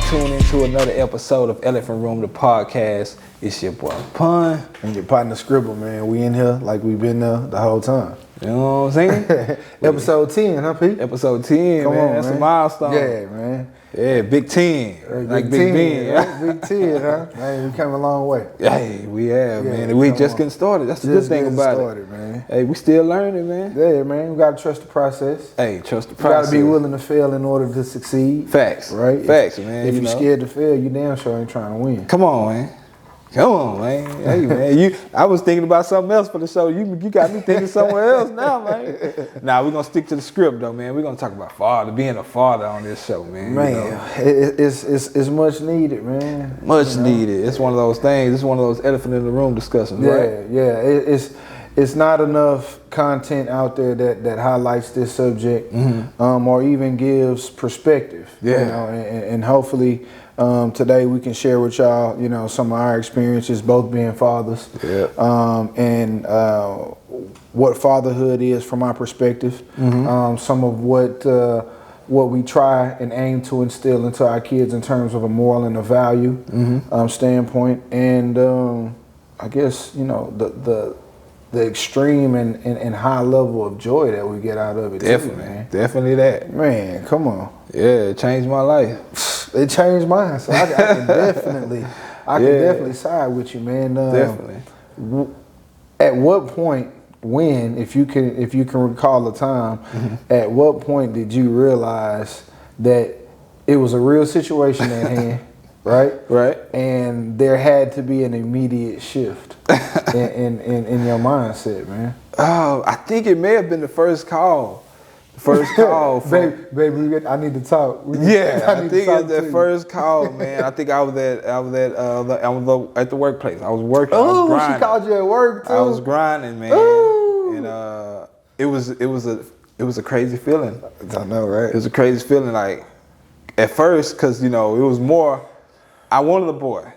tune into another episode of Elephant Room, the podcast. It's your boy Pun. And your partner Scribble, man. We in here like we've been there the whole time. You know what I'm saying? Episode 10, huh, Pete? Episode 10, Come man. on, That's man. a milestone. Yeah, man. Yeah, Big 10. Like Big 10, Ben. right? Big 10, huh? Man, we came a long way. Hey, we have, Yeah, man. And we come just on. getting started. That's the Just good thing getting about started, it. man. Hey, we still learning, man. Yeah, man. We got to trust the process. Hey, trust the You got process. to be willing to fail in order to succeed. Facts. Right? Facts, man. If you you're know. scared to fail, you damn sure ain't trying to win. Come on, man. Come on, man. Hey, man. I was thinking about something else for the show. You got me thinking somewhere else now, man. Nah, we're going to stick to the script, though, man. We're going to talk about being a father on this show, man. Man, you know? it's much needed, man. Much needed. It's one of those things. It's one of those elephant in the room discussions, right? Yeah. It's not enough content out there that highlights this subject, or even gives perspective. Yeah. You know, and hopefully today we can share with y'all, you know, some of our experiences, both being fathers, and what fatherhood is from our perspective. Some of what we try and aim to instill into our kids in terms of a moral and a value standpoint, and I guess, you know, the extreme and high level of joy that we get out of it. Definitely, too, man. Definitely that. Man, come on. Yeah, it changed my life. It changed mine, so I can definitely side with you, man. Definitely. At what point, if you can recall a time, at what point did you realize that it was a real situation at hand, right? Right. And there had to be an immediate shift in your mindset, man. Oh, I think it may have been the first call. Baby, I need to talk. I think it's that first call, man. I think I was at the workplace. I was working. Oh, she called you at work too. I was grinding, man. Ooh. And it was a crazy feeling. I know, right? It was a crazy feeling. Like at first, cause you know it was more. I wanted a boy.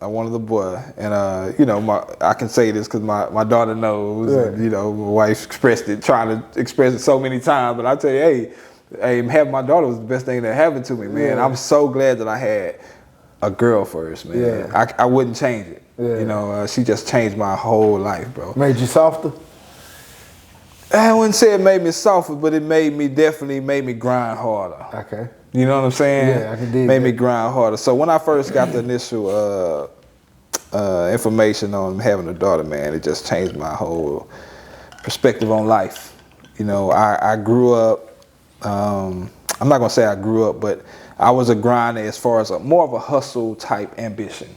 I wanted a boy, and you know, I can say this because my daughter knows. Yeah. And, you know, my wife trying to express it so many times. But I tell you, hey, having my daughter was the best thing that happened to me, man. Yeah. I'm so glad that I had a girl first, man. Yeah. I wouldn't change it. Yeah. You know, she just changed my whole life, bro. Made you softer? I wouldn't say it made me softer, but it definitely made me grind harder. Okay. You know what I'm saying? Yeah, I can dig Made that. me grind harder. So when I first got the initial information on having a daughter, man, it just changed my whole perspective on life. You know, I grew up. I'm not gonna say I grew up, but I was a grinder as far as more of a hustle type ambition.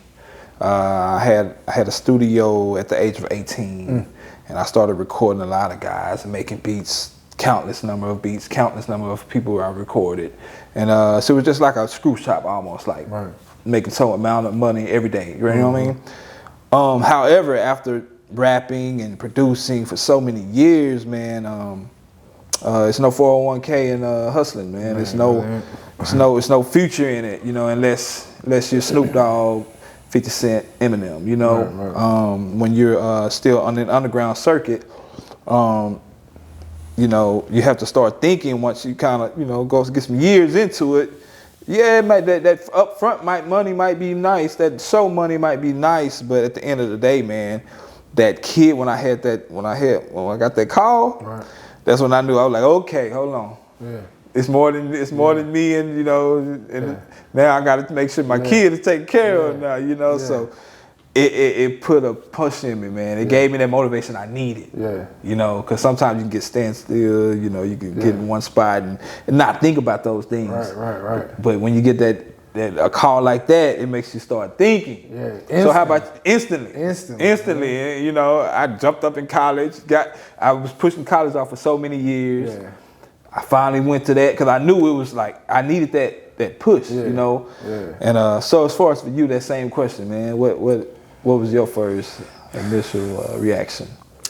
I had a studio at the age of 18, and I started recording a lot of guys and making beats. Countless number of beats, countless number of people I recorded. And so it was just like a screw shop almost, like making some amount of money every day, you know what I mean? However, after rapping and producing for so many years, man, it's no 401k and hustling, man. It's no future in it, you know, unless you're Snoop Dogg, 50 Cent, Eminem, you know. When you're still on an underground circuit, you know, you have to start thinking once you kind of, you know, go get some years into it. Yeah, it might, that upfront money might be nice. That show money might be nice, but at the end of the day, man, that kid when I got that call, that's when I knew. I was like, okay, hold on. Yeah. It's more than me, and you know, and now I got to make sure my kid is taken care of now. You know, so. It put a push in me, man. It gave me that motivation I needed. Yeah. You know, because sometimes you can get standstill, you know, you can get in one spot and not think about those things. Right. But when you get a call like that, it makes you start thinking. Yeah. So how about instantly? Instantly. You know, I jumped up in college. I was pushing college off for so many years. Yeah. I finally went to that because I knew it was like I needed that push, you know. Yeah. And so as far as for you, that same question, man. What was your first initial reaction?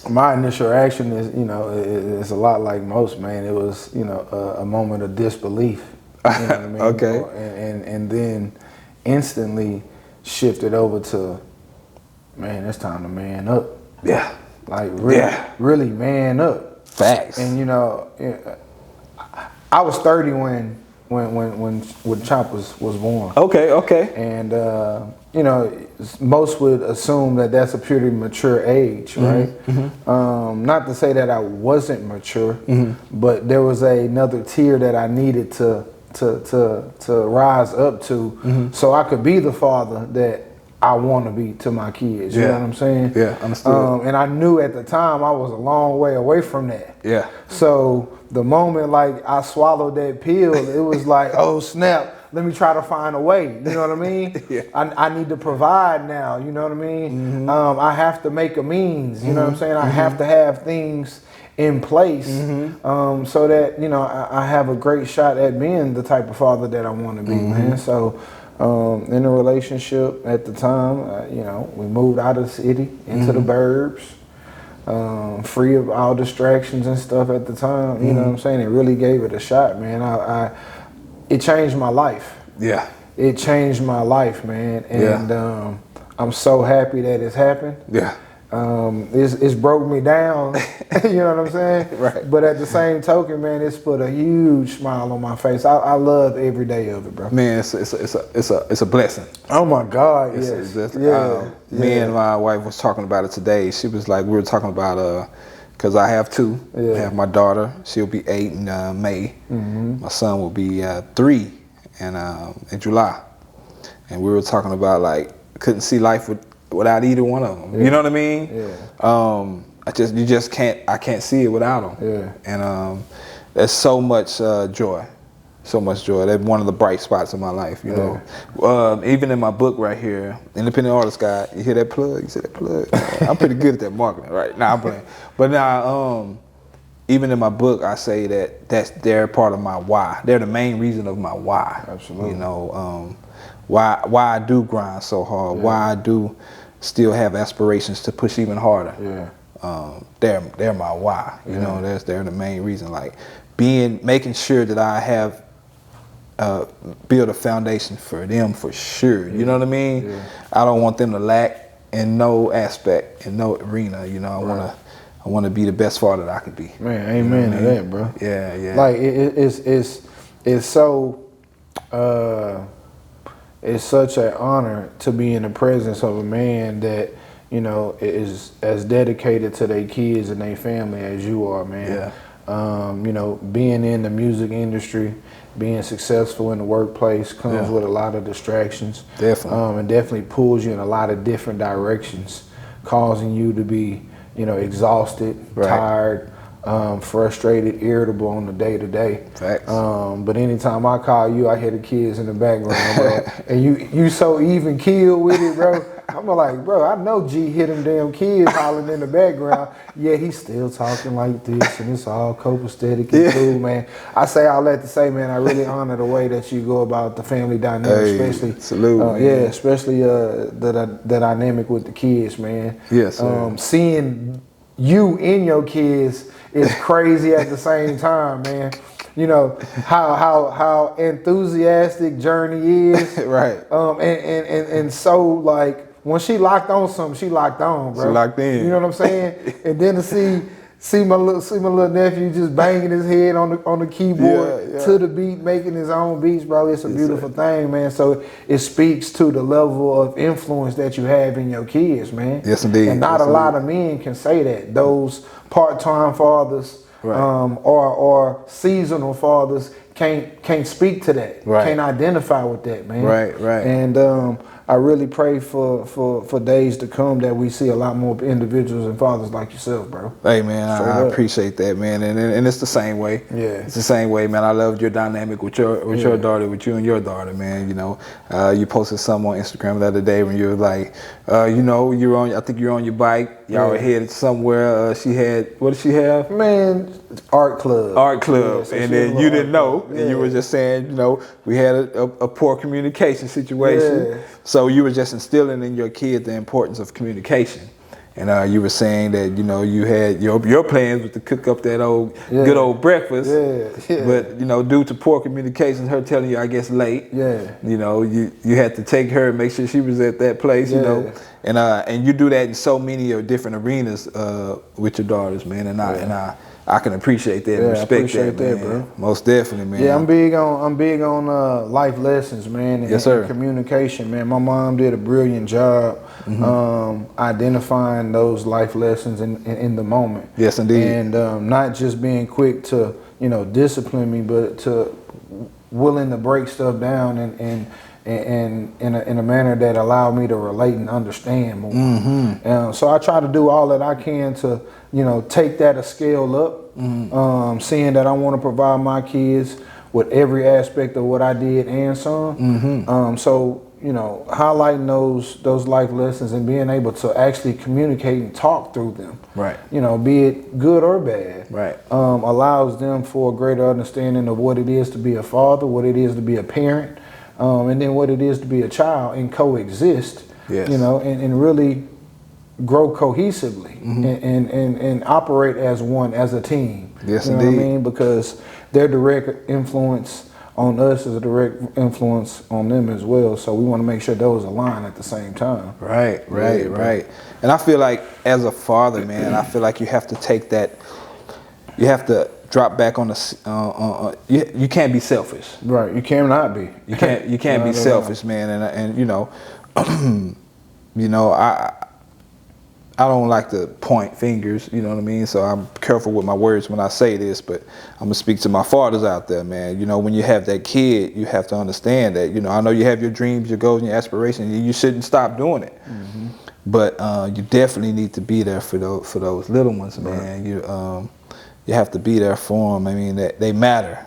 My initial reaction is, you know, it's a lot like most, man. It was, you know, a moment of disbelief. You know what I mean? Okay. And then instantly shifted over to, man, it's time to man up. Yeah. Like really man up. Facts. And you know, I was 30 when when Chop was born. Okay. And you know, most would assume that that's a pretty mature age, right? Not to say that I wasn't mature, but there was another tier that I needed to rise up to, so I could be the father that I want to be to my kids. You know what I'm saying? Yeah, understood. And I knew at the time I was a long way away from that. Yeah. So the moment like I swallowed that pill, it was like, oh snap, let me try to find a way. You know what I mean? Yeah. I need to provide now. You know what I mean? I have to make a means. You know what I'm saying? I have to have things in place so that, you know, I have a great shot at being the type of father that I want to be, man. So in a relationship at the time, you know, we moved out of the city into the burbs, free of all distractions and stuff at the time. You know what I'm saying? It really gave it a shot, man. It changed my life. Yeah. It changed my life, man. And I'm so happy that it's happened. Yeah. It's broke me down, you know what I'm saying? Right. But at the same token, man, it's put a huge smile on my face. I love every day of it, bro. Man, it's a blessing. Oh my God, yes. Me and my wife was talking about it today. She was like, we were talking about because I have two. I have my daughter. She'll be 8 in May. My son will be 3 in July. And we were talking about like couldn't see life without either one of them. You know what I mean? Yeah. I can't see it without them. Yeah. And there's so much joy. So much joy. That's one of the bright spots of my life, you know. Even in my book right here, Independent Artist Guide, you hear that plug? You see that plug? I'm pretty good at that marketing, right? Nah, I'm playing. But now, even in my book, I say that they're part of my why. They're the main reason of my why. Absolutely. You know, why I do grind so hard, why I do still have aspirations to push even harder. They're my why. You know, they're the main reason. Like making sure that I have build a foundation for them for sure. You know what I mean? I don't want them to lack in no aspect, in no arena. You know, I want to be the best father that I could be. Man, amen to that, bro. Yeah. Like it's so. It's such an honor to be in the presence of a man that, you know, is as dedicated to their kids and their family as you are, man. Yeah. You know, being in the music industry, being successful in the workplace comes with a lot of distractions. Definitely. And definitely pulls you in a lot of different directions, causing you to be, you know, exhausted, tired, frustrated, irritable on the day-to-day. Facts. But anytime I call you, I hear the kids in the background, bro. And you so even keeled with it, bro. I'm like, bro, I know G hit them damn kids hollering in the background, yet he's still talking like this, and it's all copacetic and cool, man. I say all that to say, man, I really honor the way that you go about the family dynamic, especially, especially the dynamic with the kids, man. Yes. Seeing you in your kids is crazy at the same time, man. You know how enthusiastic Journey is, right? And so like when she locked on something, she locked on, bro. She locked in. You know what I'm saying? And then to see my little nephew just banging his head on the keyboard to the beat, making his own beats, bro. It's a beautiful thing, man. So it speaks to the level of influence that you have in your kids, man. Yes, indeed. And not a lot of men can say that. Those part-time fathers or seasonal fathers can't speak to that. Can't identify with that, man. Right. And I really pray for days to come that we see a lot more individuals and fathers like yourself, bro. Hey, man, I appreciate that, man. And it's the same way. Yeah. It's the same way, man. I loved your dynamic with your daughter, with you and your daughter, man. You know, you posted something on Instagram the other day when you were like, you know, I think you're on your bike. Y'all were headed somewhere. She had, what did she have? Man, art club. Art club. Yeah, so and then you didn't know. And you were just saying, you know, we had a poor communication situation. Yeah. So you were just instilling in your kid the importance of communication. And you were saying that, you know, you had your plans was to cook up that good old breakfast. Yeah. But, you know, due to poor communications, her telling you, I guess, late. Yeah. You know, you had to take her and make sure she was at that place, you know. And you do that in so many different arenas with your daughters, man. And I can appreciate that and respect that, man. Bro. Most definitely, man. Yeah, I'm big on life lessons, man. Yes, sir. And communication, man. My mom did a brilliant job identifying those life lessons in the moment. Yes, indeed. And not just being quick to, you know, discipline me, but to willing to break stuff down and in a manner that allowed me to relate and understand more. So I try to do all that I can to, you know, take that a scale up, seeing that I want to provide my kids with every aspect of what I did and some. So, you know, highlighting those life lessons and being able to actually communicate and talk through them, right? You know, be it good or bad, right? Allows them for a greater understanding of what it is to be a father, what it is to be a parent, and then what it is to be a child and coexist, yes. You know, and really grow cohesively and operate as one, as a team. Yes, you know indeed. What I mean? Because their direct influence on us is a direct influence on them as well. So we want to make sure those align at the same time. Right. And I feel like as a father, man, I feel like you have to take that, you have to drop back on the, you can't be selfish. Right, you cannot be. You can't be selfish, man. And you know, you know, I don't like to point fingers, you know what I mean? So I'm careful with my words when I say this, but I'm gonna speak to my fathers out there, man. You know, when you have that kid, you have to understand that, you know, I know you have your dreams, your goals, and your aspirations, and you shouldn't stop doing it. But you definitely need to be there for those little ones, man. Right. You have to be there for them. I mean, they matter.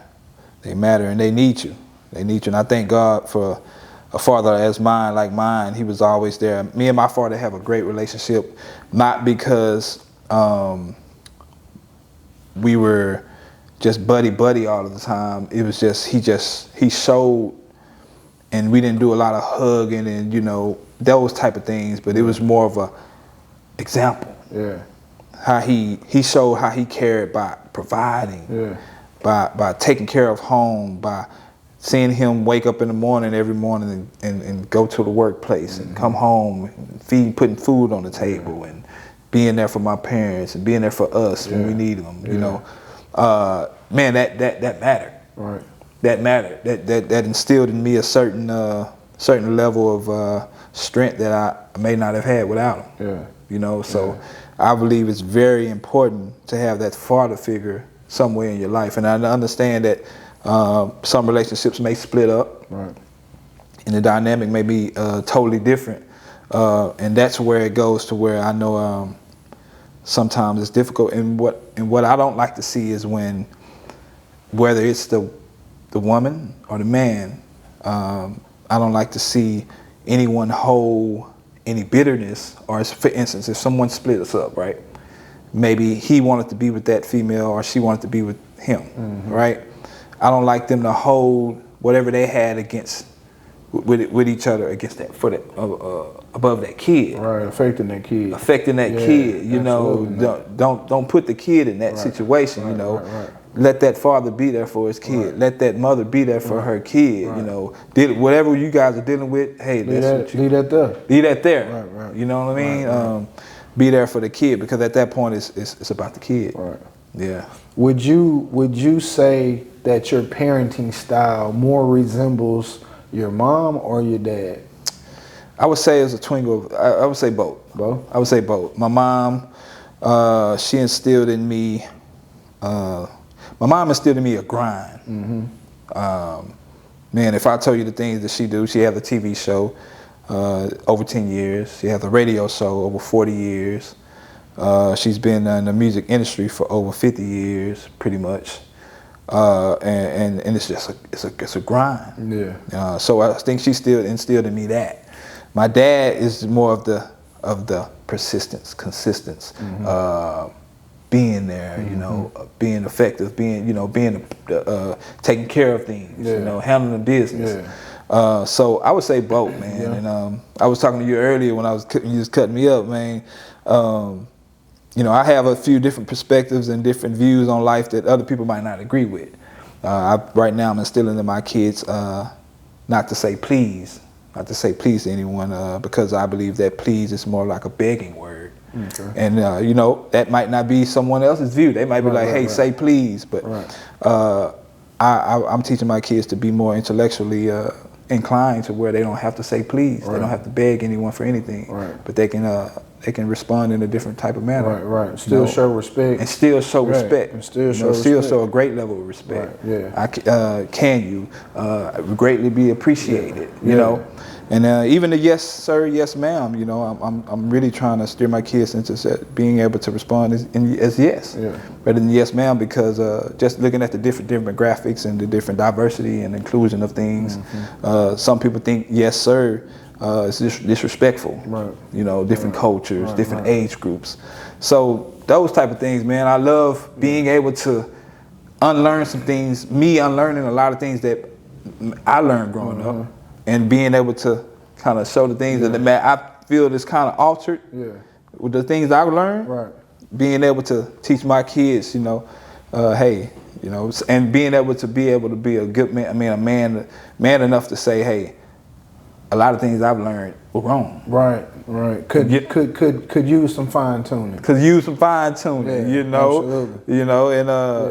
They matter, and they need you. They need you, and I thank God for a father as mine, like mine. He was always there. Me and my father have a great relationship, not because we were just buddy all of the time. It was just he showed, and we didn't do a lot of hugging and, you know, those type of things, but it was more of a example. Yeah. How he showed how he cared by providing, by taking care of home, by seeing him wake up in the morning every morning and go to the workplace and come home and putting food on the table and being there for my parents and being there for us when we need them. You know, man, that mattered. Right. That mattered. That instilled in me a certain level of strength that I may not have had without him. Yeah. You know, so I believe it's very important to have that father figure somewhere in your life, and I understand that some relationships may split up, right, and the dynamic may be totally different, and that's where it goes to where I know sometimes it's difficult. And what I don't like to see is when, whether it's the woman or the man, I don't like to see anyone hold any bitterness, or for instance, if someone split us up, right? Maybe he wanted to be with that female or she wanted to be with him, right? I don't like them to hold whatever they had with each other against that, for that above that kid. Right, affecting that kid. Affecting that kid, you know. Don't put the kid in that situation, you know. Right. Let that father be there for his kid. Right. Let that mother be there for her kid. Right. You know, whatever you guys are dealing with, hey, leave that there. Leave that there. Right. You know what I mean? Right. Be there for the kid, because at that point it's about the kid. Right. Yeah. Would you say that your parenting style more resembles your mom or your dad? I would say it's a twinkle. I would say both. Both? I would say both. My mom, she instilled in me. My mom instilled in me a grind. Man, if I tell you the things that she do, she has a TV show over 10 years. She has a radio show over 40 years. She's been in the music industry for over 50 years, pretty much. And it's just it's a grind. Yeah. So I think she still instilled in me that. My dad is more of the persistence, consistency, being there, you know, being effective, being taking care of things, you know, handling the business. So I would say both, man. Yeah. And I was talking to you earlier when you was cutting me up, man. You know, I have a few different perspectives and different views on life that other people might not agree with. Right now, I'm instilling in my kids not to say please to anyone, because I believe that please is more like a begging word. Okay. And you know, that might not be someone else's view. They might be like, hey, say please. But I'm teaching my kids to be more intellectually inclined to where they don't have to say please. They don't have to beg anyone for anything. But they can respond in a different type of manner. Still show respect. And still show respect. And still show a great level of respect. Can you greatly be appreciated? You know. And even the yes sir, yes ma'am, you know, I'm really trying to steer my kids into being able to respond as yes, rather than yes ma'am, because just looking at the different demographics and the different diversity and inclusion of things, some people think yes sir is disrespectful, you know, different cultures, different age groups. So those type of things, man, I love being able to unlearn some things, unlearning a lot of things that I learned growing up. And being able to kind of show the things that I feel is kind of altered with the things I've learned. Being able to teach my kids, you know, hey, you know, and being able to be a good man. I mean, a man enough to say, hey, a lot of things I've learned were wrong. Could use some fine tuning. You know. Absolutely. You know, and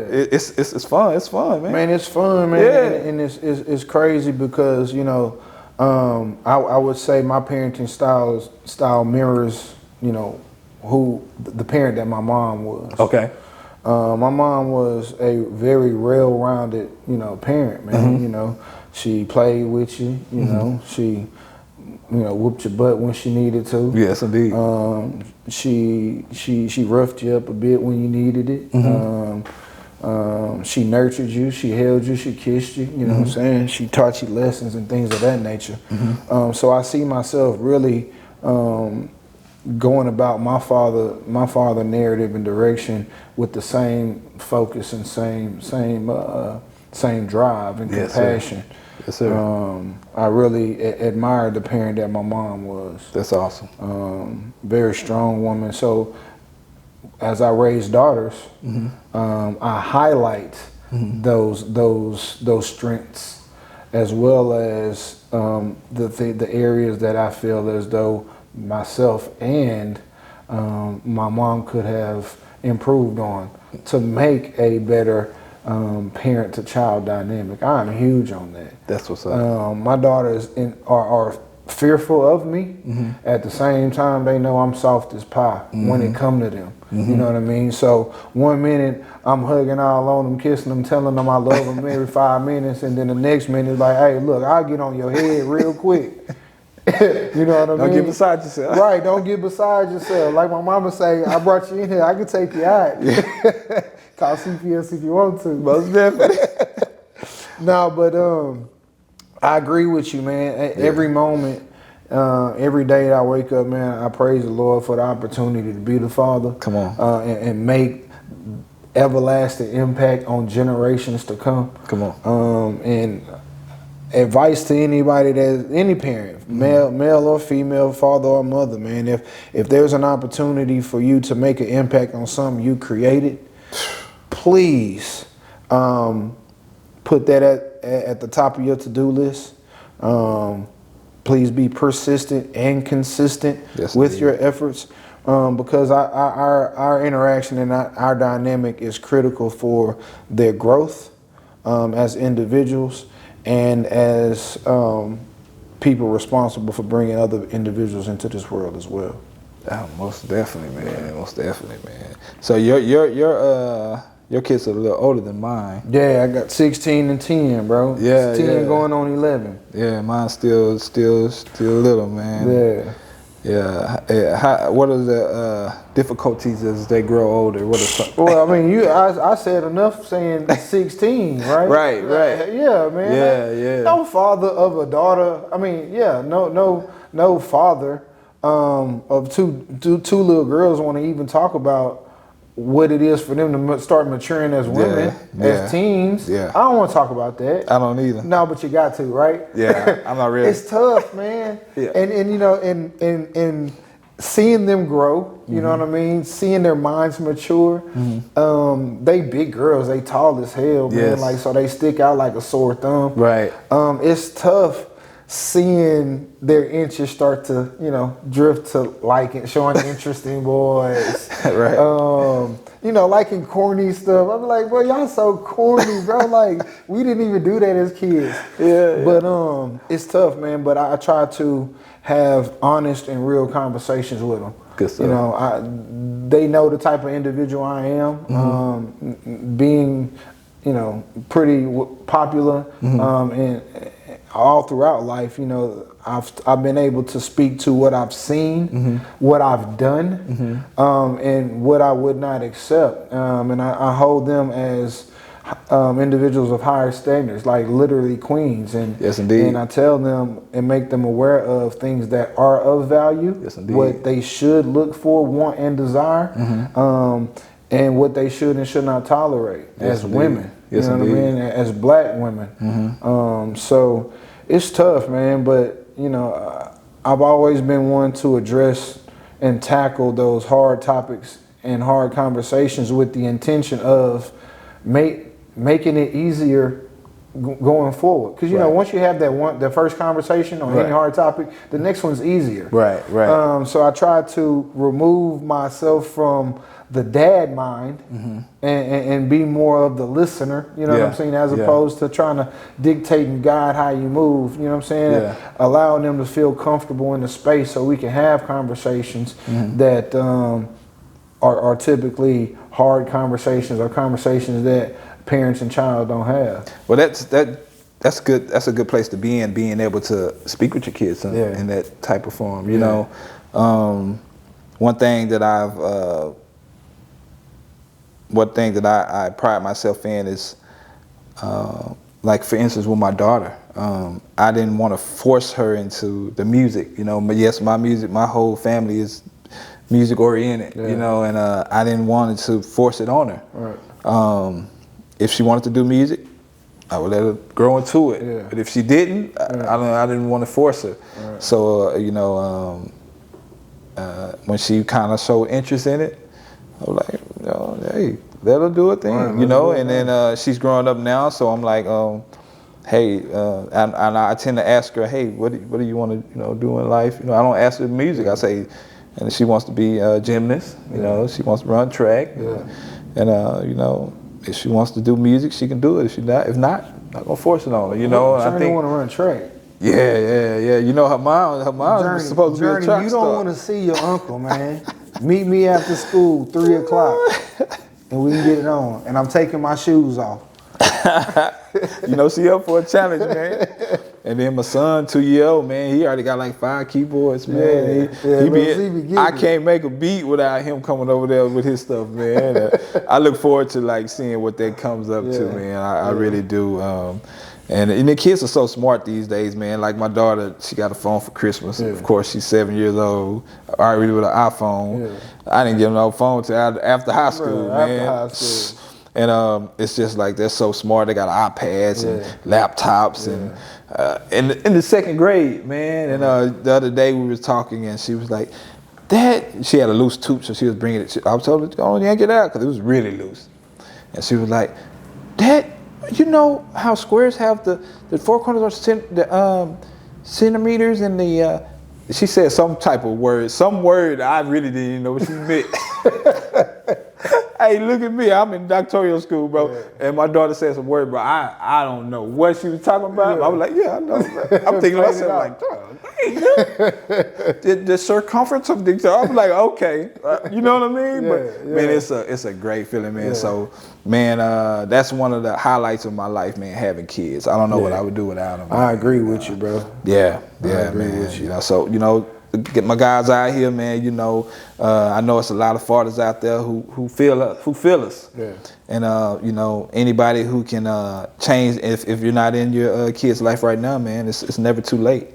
it's fun. It's fun, man. Man, it's fun, man. And it's crazy because, you know, I would say my parenting style mirrors, you know, who the parent that my mom was. Okay. My mom was a very well-rounded, you know, parent, man. You know, she played with you. You know, she, you know, whooped your butt when she needed to. Yes, indeed. She roughed you up a bit when you needed it. She nurtured you, she held you, she kissed you, you know what I'm saying? She taught you lessons and things of that nature. So I see myself really going about my father narrative and direction with the same focus and same drive and compassion. Yes, sir. I really admired the parent that my mom was. That's awesome. Very strong woman. So as I raise daughters, I highlight those strengths, as well as the areas that I feel as though myself and my mom could have improved on to make a better parent to child dynamic. I'm huge on that. That's what's up. My daughters are fearful of me. At the same time, they know I'm soft as pie when it come to them. You know what I mean? So one minute I'm hugging all on them, kissing them, telling them I love them every 5 minutes, and then the next minute like, hey, look, I'll get on your head real quick. You know what I mean? Don't get beside yourself. Right, don't get beside yourself. Like my mama say, I brought you in here, I can take you out. Call CPS if you want to. Most definitely. No, but I agree with you, man. Every moment, every day that I wake up, man, I praise the Lord for the opportunity to be the father. Come on. And make everlasting impact on generations to come. Come on. And advice to anybody any parent, male or female, father or mother, man, if there's an opportunity for you to make an impact on something you created, please put that at the top of your to-do list. Please be persistent and consistent with your efforts, because our interaction and our dynamic is critical for their growth as individuals and as people responsible for bringing other individuals into this world as well. Oh, most definitely, man. Most definitely, man. So your kids are a little older than mine. Yeah, I got 16 and 10, bro. Yeah, 10 going on 11. Yeah, mine's still little, man. Yeah. What are the difficulties as they grow older? Well, I mean, I said enough saying 16, right? Right. Yeah, man. Yeah. No father of a daughter. I mean, no father of two little girls want to even talk about what it is for them to start maturing as women, as teens. Yeah. I don't want to talk about that. I don't either. No, but you got to, right? Yeah, I'm not ready. It's tough, man. Yeah. And you know, and seeing them grow, you know what I mean? Seeing their minds mature. They big girls, they tall as hell, man. Yes. Like, so they stick out like a sore thumb. Right. It's tough seeing their interests start to, you know, drift to liking, showing interest in boys. Right. You know, liking corny stuff. I'm like, bro, y'all so corny, bro. Like, we didn't even do that as kids. Yeah. But it's tough, man. But I try to have honest and real conversations with them. Good stuff. You know, they know the type of individual I am. Being, you know, pretty popular, and all throughout life, you know, I've been able to speak to what I've seen, what I've done, and what I would not accept. And I hold them as individuals of higher standards, like literally queens. And yes, indeed. And I tell them and make them aware of things that are of value, yes, indeed. What they should look for, want, and desire, and what they should and should not tolerate as indeed. women. Yes, you know indeed. what I mean? As black women. So it's tough, man. But you know, I've always been one to address and tackle those hard topics and hard conversations with the intention of making it easier going forward. Because you know, once you have the first conversation on any hard topic, the next one's easier. Right. Right. So I try to remove myself from the dad mind and be more of the listener, you know what I'm saying, as opposed to trying to dictate and guide how you move, you know what I'm saying? Yeah. Allowing them to feel comfortable in the space so we can have conversations that are typically hard conversations or conversations that parents and child don't have. Well, that's good. That's a good place to be in, being able to speak with your kids in that type of form. You know, one thing that I pride myself in is, like for instance, with my daughter, I didn't want to force her into the music. You know, but yes, my whole family is music oriented. You know, and I didn't want to force it on her. Right. If she wanted to do music, I would let her grow into it. Yeah. But if she didn't, I didn't want to force her. Right. So you know, when she kind of showed interest in it, I was like, you know, hey, let her do a thing, right, you know. And then she's growing up now, so I'm like, hey, and I tend to ask her, hey, what do you want to do in life? You know, I don't ask her music. I say, and she wants to be a gymnast. You know, she wants to run track. And you know, if she wants to do music, she can do it. If not, I'm not gonna force it on her. You know, I think want to run track. Yeah. You know, her mom was supposed to be a track star. You don't want to see your uncle, man. Meet me after school, 3 o'clock, and we can get it on. And I'm taking my shoes off. You know, she up for a challenge, man. And then my son, 2-year-old, man, he already got like 5 keyboards, man. I can't make a beat without him coming over there with his stuff, man. I look forward to like seeing what that comes up to, man. I really do. And the kids are so smart these days, man. Like my daughter, she got a phone for Christmas. Of course, she's 7 years old, already with an iPhone. I didn't give her no phone till after high school, man. After high school. And it's just like they're so smart. They got iPads and laptops and in the 2nd grade, man. And the other day we was talking and she was like, Dad, she had a loose tooth, so she was bringing it. I was told her to go and yank it out because it was really loose. And she was like, Dad, you know how squares have the 4 corners are centimeters and the she said some type of word, some word I really didn't even know what she meant. Hey, look at me, I'm in doctoral school, bro. And my daughter said some word, bro. I don't know what she was talking about. I was like, yeah, I know. I'm thinking to myself, like, the circumference of the, I'm like, okay. You know what I mean? But man, it's a great feeling, man. So, man, that's one of the highlights of my life, man, having kids. I don't know what I would do without them. I agree with you, bro. Yeah, man. With you. You know, so, you know, get my guys out here, man. You know, I know it's a lot of fathers out there who feel us. Yeah. And you know, anybody who can change if you're not in your kid's life right now, man, it's never too late.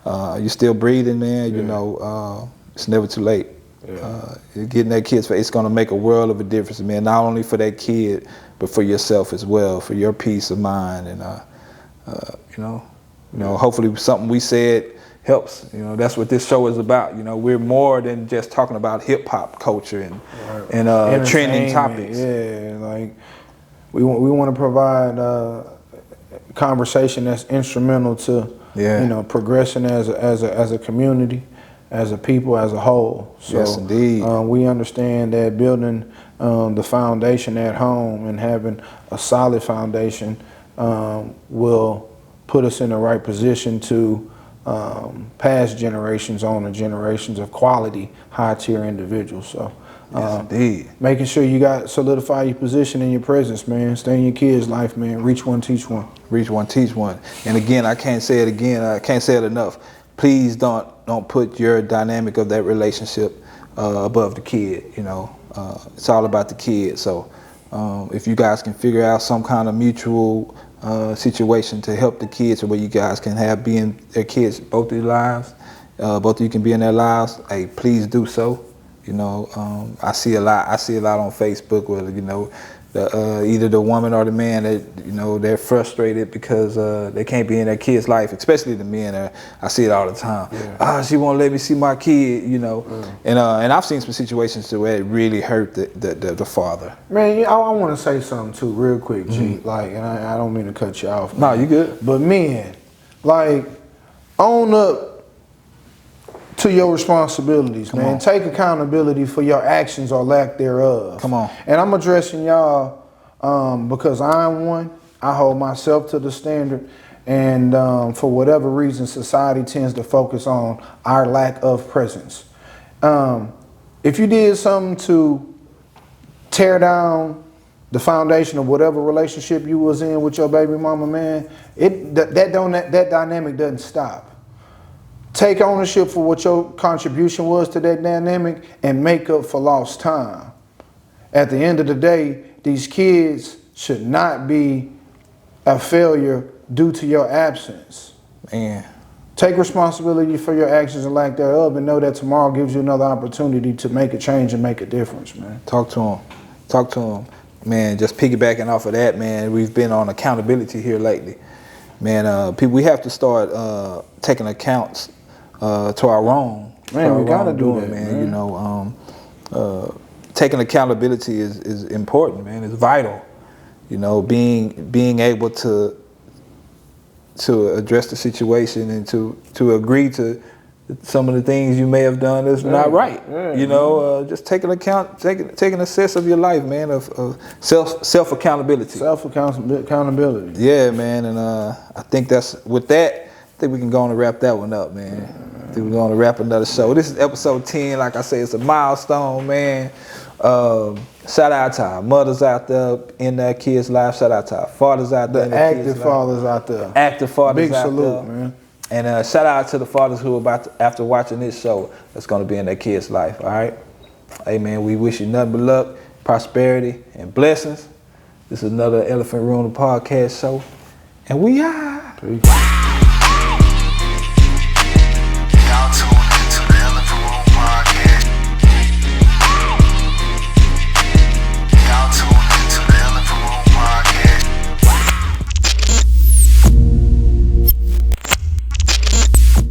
You're still breathing, man. You know, it's never too late. Getting that kid's face, it's gonna make a world of a difference, man. Not only for that kid, but for yourself as well, for your peace of mind. And hopefully something we said helps. That's what this show is about. We're more than just talking about hip hop culture and trending topics. Yeah, like we want to provide conversation that's instrumental to progressing as a community, as a people, as a whole. So, yes, indeed. We understand that building the foundation at home and having a solid foundation will put us in the right position to pass generations on to generations of quality, high-tier individuals. So, yes, indeed. Making sure you solidify your position in your presence, man. Stay in your kids' life, man. Reach one, teach one. Reach one, teach one. And again, I can't say it again. I can't say it enough. Please don't put your dynamic of that relationship above the kid. It's all about the kid. So if you guys can figure out some kind of mutual situation to help the kids, or where you guys can have being their kids, both of your lives, both of you can be in their lives, hey, please do so. I see a lot on Facebook where either the woman or the man that they're frustrated because they can't be in their kid's life, especially the men. I see it all the time. Yeah. She won't let me see my kid, and I've seen some situations where it really hurt the father. Man, I want to say something too, real quick, G. Like, and I don't mean to cut you off. No, you good. But men, like, own up to your responsibilities, man. Take accountability for your actions or lack thereof. Come on. And I'm addressing y'all because I'm one. I hold myself to the standard. And for whatever reason, society tends to focus on our lack of presence. If you did something to tear down the foundation of whatever relationship you was in with your baby mama, man, that dynamic doesn't stop. Take ownership for what your contribution was to that dynamic and make up for lost time. At the end of the day, these kids should not be a failure due to your absence. Man. Take responsibility for your actions and lack thereof, and know that tomorrow gives you another opportunity to make a change and make a difference, man. Talk to them. Man, just piggybacking off of that, man, we've been on accountability here lately. Man, people, we have to start taking accounts to our wrong. Man, we gotta do that, man. Taking accountability is important, man. It's vital. Being able to address the situation and to agree to some of the things you may have done that's not right. Just taking assess of your life, man, of self accountability. Accountability. Yeah, man, and I think with that. I think we can go on and wrap that one up, man. I think we're going to wrap another show. This is episode 10. Like I say, it's a milestone, man. Shout out to our mothers out there in their kids' lives. Shout out to our fathers out there. The active fathers out there. Active fathers out there. Big salute, man. And shout out to the fathers who are after watching this show, that's going to be in their kids' life, all right? Hey, man, we wish you nothing but luck, prosperity, and blessings. This is another Elephant Room podcast show. And we are. Peace.